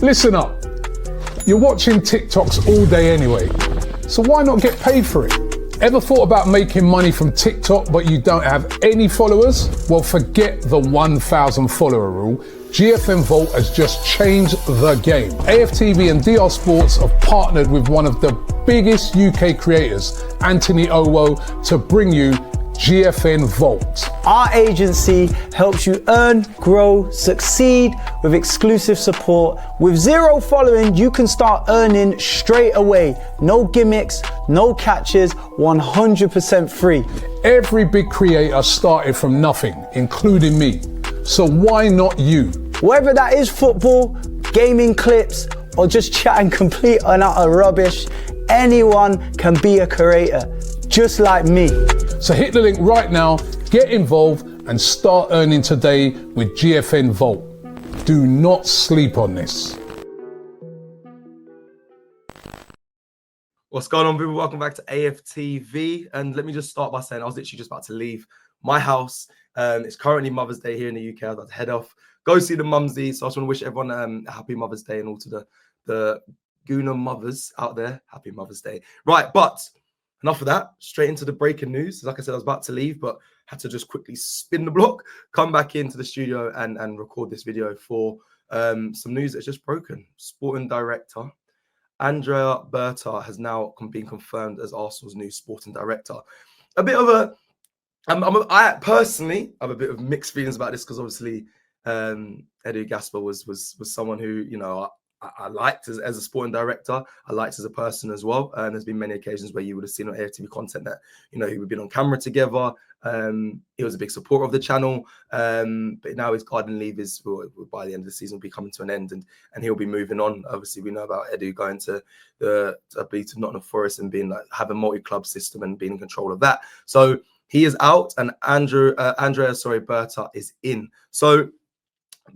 Listen up. You're watching TikToks all day anyway, so why not get paid for it? Ever thought about making money from TikTok but you don't have any followers? Well, forget the 1,000 follower rule. GFN Vault has just changed the game. AFTV and DR Sports have partnered with one of the biggest UK creators, Anthony Owo, to bring you GFN Vault. Our agency helps you earn, grow, succeed with exclusive support. With 0 following, you can start earning straight away. No gimmicks, no catches, 100% free. Every big creator started from nothing, including me. So why not you? Whether that is football, gaming clips, or just chatting complete and utter rubbish, anyone can be a creator, just like me. So hit the link right now, get involved, and start earning today with GFN Vault. Do not sleep on this. What's going on, people? Welcome back to AFTV. And let me just start by saying I was literally just about to leave my house. It's currently Mother's Day here in the UK. I was about to head off, go see the mumsy. So I just want to wish everyone a happy Mother's Day, and all to the Gooner mothers out there. Happy Mother's Day. Right, but enough of that. Straight into the breaking news. Like I said, I was about to leave, but had to just quickly spin the block, come back into the studio and record this video for some news that's just broken. Sporting director Berta has now been confirmed as Arsenal's new sporting director. A bit of a, I personally have a bit of mixed feelings about this, because obviously Edu Gasper was someone who, you know, I liked as a sporting director. I liked as a person as well. There's been many occasions where you would have seen on AFTV content that, you know, he would have been on camera together. He was a big supporter of the channel. But now his garden leave is, by the end of the season, will be coming to an end, and he'll be moving on. Obviously, we know about Edu going to I believe, to Nottingham Forest and being have a multi-club system and being in control of that. So he is out, and Andrea Berta is in. So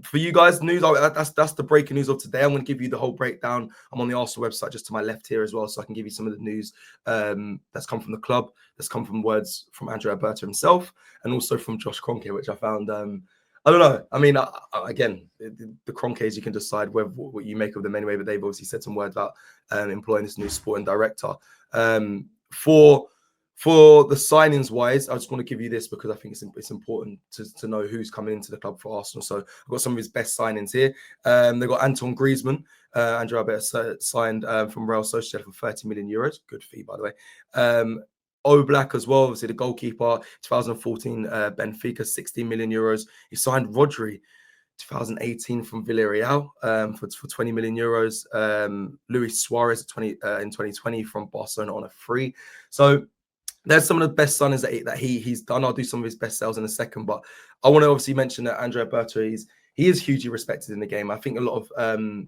for you guys, news, that's the breaking news of today. I'm going to give you the whole breakdown. I'm on the Arsenal website just to my left here as well, so I can give you some of the news that's come from the club, that's come from words from Andrea Berta himself, and also from Josh Kroenke, which I found, I don't know. I mean, again, the Kroenkes, you can decide what you make of them anyway, but they've obviously said some words about employing this new sporting director. For the signings wise, I just want to give you this because I think it's important to know who's coming into the club for Arsenal. So I've got some of his best signings here. They've got Anton Griezmann. Andrea Berta signed from Real Sociedad for 30 million euros. Good fee, by the way. Oblak as well, obviously the goalkeeper, 2014 Benfica, 16 million euros. He signed Rodri 2018 from Villarreal for 20 million euros. Luis Suarez in 2020 from Barcelona on a free. So there's some of the best signings that he's done. I'll do some of his best sales in a second, but I want to obviously mention that Andrea Berta he is hugely respected in the game. I think a lot of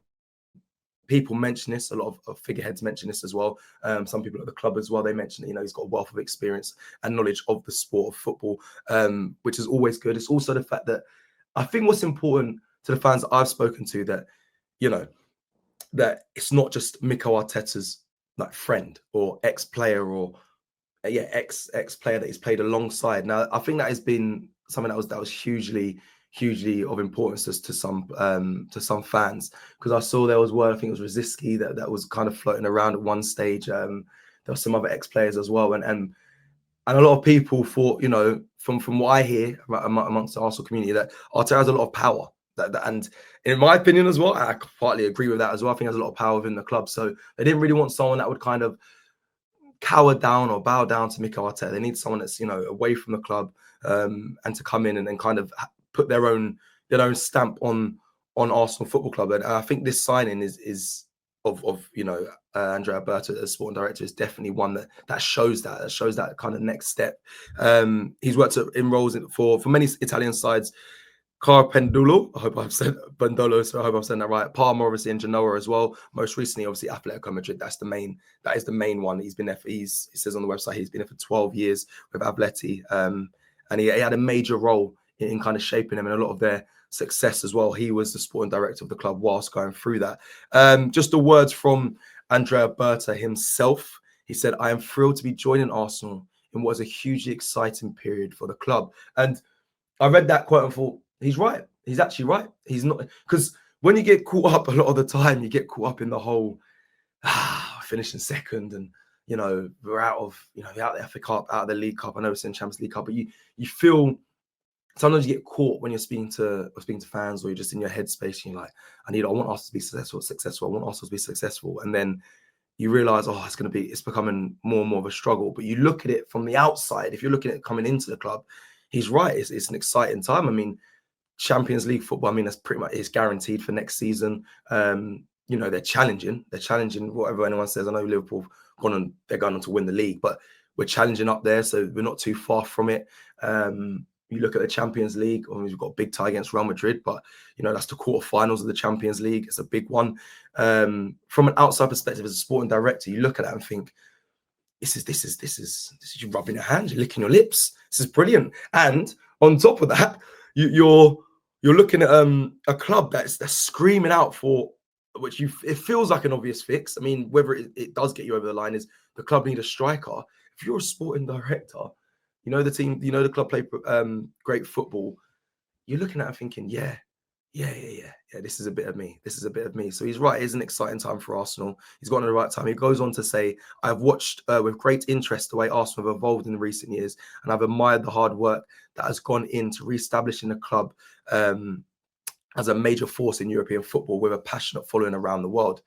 people mention this, a lot of figureheads mention this as well. Some people at the club as well, they mention that, you know, he's got a wealth of experience and knowledge of the sport of football, which is always good. It's also the fact that I think what's important to the fans that I've spoken to, that, you know, that it's not just Mikel Arteta's like friend or ex-player or ex-player that he's played alongside. Now, I think that has been something that was hugely of importance to some fans, because I saw there was word, I think it was Rosicky that was kind of floating around at one stage. There were some other ex-players as well, and a lot of people thought, you know, from what I hear amongst the Arsenal community, that Arteta has a lot of power. And in my opinion as well, I partly agree with that as well. I think there's a lot of power within the club. So they didn't really want someone that would kind of cower down or bow down to Mikel Arteta. They need someone that's, you know, away from the club, and to come in and then kind of put their own stamp on Arsenal Football Club. And I think this signing is of you know, Andrea Berta as sporting director is definitely one that shows that kind of next step. He's worked in roles for many Italian sides. Carpendulo, I hope I've said Bandolo, so I hope I've said that right. Parma, obviously, in Genoa as well. Most recently, obviously, Atletico Madrid. That is the main one. He's been there for, it says on the website, he's been there for 12 years with Atleti. And he had a major role in kind of shaping them and a lot of their success as well. He was the sporting director of the club whilst going through that. Just the words from Andrea Berta himself. He said, "I am thrilled to be joining Arsenal in what is a hugely exciting period for the club." And I read that quote and thought, he's right. He's actually right. He's not, because when you get caught up a lot of the time, you get caught up in the whole finishing second, and we're out of out of the FA Cup, out of the League Cup. I know it's in Champions League Cup, but you feel sometimes you get caught when you're speaking to fans, or you're just in your headspace. And you're like, I want Arsenal to be successful. I want Arsenal to be successful, and then you realize, it's becoming more and more of a struggle. But you look at it from the outside. If you're looking at it coming into the club, he's right. It's an exciting time. I mean, Champions League football, that's pretty much, it's guaranteed for next season. They're challenging whatever anyone says. I know Liverpool they're going on to win the league, but we're challenging up there, so we're not too far from it. You look at the Champions League, we've got a big tie against Real Madrid, but that's the quarterfinals of the Champions League. It's a big one. From an outside perspective, as a sporting director, you look at that and think, this is you rubbing your hands, you're licking your lips. This is brilliant. And on top of that, you're looking at a club that's screaming out for, which it feels like an obvious fix. I mean, whether it does get you over the line, is the club need a striker. If you're a sporting director, the team, the club play great football, you're looking at it thinking, yeah, this is a bit of me. So he's right. It is an exciting time for Arsenal. He's got on the right time. He goes on to say, I've watched with great interest the way Arsenal have evolved in recent years, and I've admired the hard work that has gone into re-establishing the club as a major force in European football with a passionate following around the world.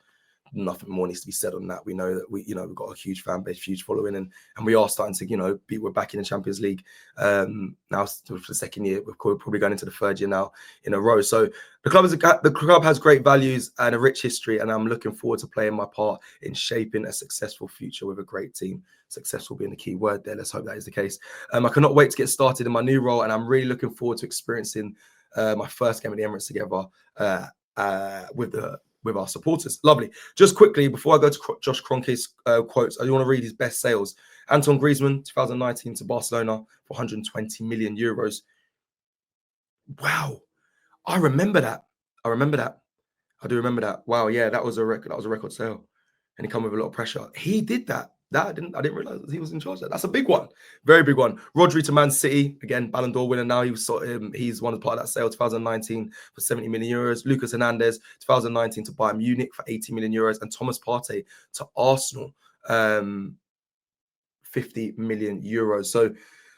Nothing more needs to be said on that. We know that we've got a huge fan base, huge following, and we are starting to, we're back in the Champions League now for the second year. We're probably going into the third year now in a row. So the club has great values and a rich history, and I'm looking forward to playing my part in shaping a successful future with a great team. Successful being the key word there. Let's hope that is the case. I cannot wait to get started in my new role, and I'm really looking forward to experiencing my first game at the Emirates together with our supporters. Lovely. Just quickly, before I go to Josh Kroenke's quotes, I do want to read his best sales. Anton Griezmann, 2019 to Barcelona for 120 million euros. Wow. I remember that. I do remember that. Wow. Yeah, that was a record sale. And he come with a lot of pressure. He did that. I didn't realize he was in charge of that. That's a big one. Very big one. Rodri to Man City, again, Ballon d'Or winner now. He's one of part of that sale, 2019 for 70 million euros. Lucas Hernandez, 2019 to Bayern Munich for 80 million euros. And Thomas Partey to Arsenal, 50 million euros.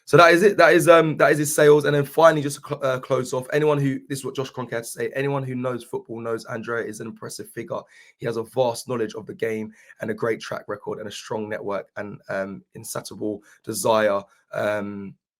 So that is it. That is his sales. And then finally, just to close off, this is what Josh Kroenke had to say. Anyone who knows football knows Andrea is an impressive figure. He has a vast knowledge of the game and a great track record and a strong network and insatiable desire,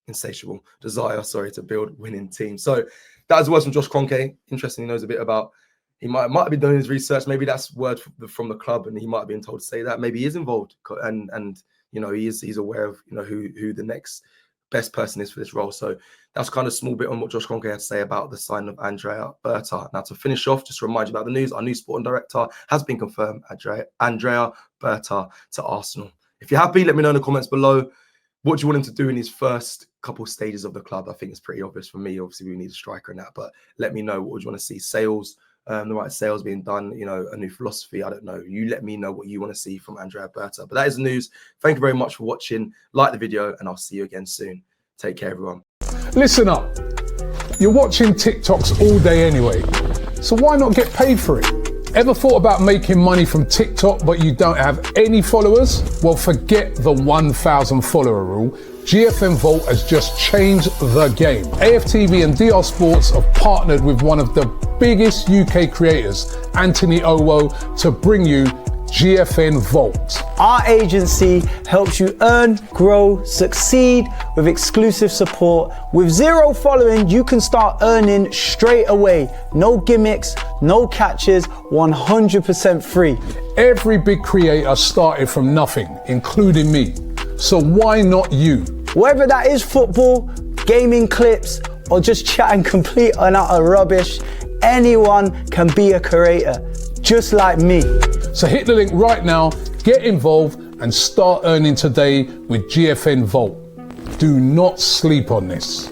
to build winning teams. So that is words from Josh Kroenke. Interesting, he knows a bit about. He might have been doing his research. Maybe that's word from the club, and he might have been told to say that. Maybe he is involved, and he's aware of who the next best person is for this role. So that's kind of a small bit on what Josh Kroenke had to say about the signing of Andrea Berta. Now, to finish off, just to remind you about the news, our new sporting director has been confirmed, Andrea Berta to Arsenal. If you're happy, let me know in the comments below. What do you want him to do in his first couple stages of the club? I think it's pretty obvious for me. Obviously, we need a striker in that, but let me know, what would you want to see? Sales, the right sales being done, a new philosophy. I don't know. You let me know what you want to see from Andrea Berta. But that is the news. Thank you very much for watching. Like the video, and I'll see you again soon. Take care, everyone. Listen up. You're watching TikToks all day anyway, so why not get paid for it? Ever thought about making money from TikTok but you don't have any followers? Well, forget the 1,000 follower rule. GFN Vault has just changed the game. AFTV and DR Sports have partnered with one of the biggest UK creators, Anthony Owo, to bring you GFN Vault. Our agency helps you earn, grow, succeed with exclusive support. With 0 following, you can start earning straight away. No gimmicks, no catches, 100% free. Every big creator started from nothing, including me. So why not you? Whether that is football, gaming clips, or just chatting complete and utter rubbish, anyone can be a creator, just like me. So hit the link right now, get involved, and start earning today with GFN Vault. Do not sleep on this.